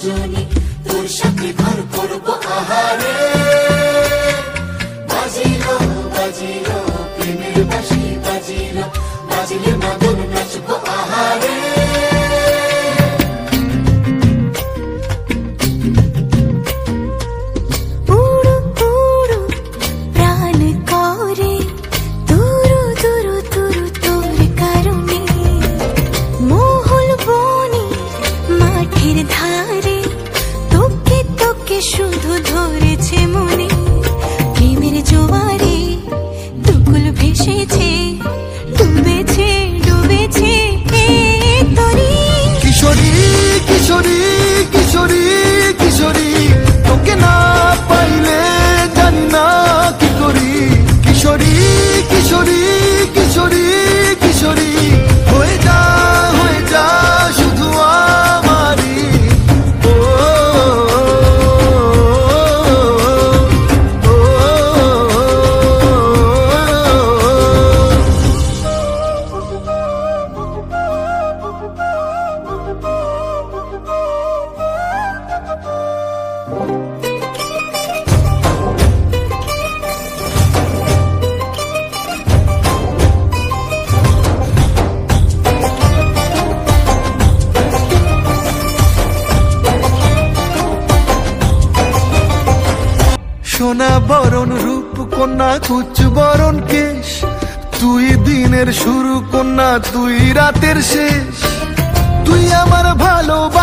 রজনী, তোর সাথে ঘর করবো আহারে। বাজিলো বাজিলো প্রেমের বাঁশি, বাজিলো বাজিলে মদন নাচবো আহারে। শুধু ধরেছে মনে প্রেমের জোয়ারে, দুকুল ভেসেছে, ডুবেছে ডুবেছে তরি। কিশোরী কিশোরী কিশোরী কিশোরী, তোকে না পাইলে জানি না কি করি। কিশোরী কিশোরী কিশোরী কিশোরী, হয়ে যা শুধু আমারি। সোনা বরণ রূপ কন্যা, কুচ বরণ কেশ, তুই দিনের শুরু কন্যা, তুই রাতের শেষ। তুই আমার ভালোবাসা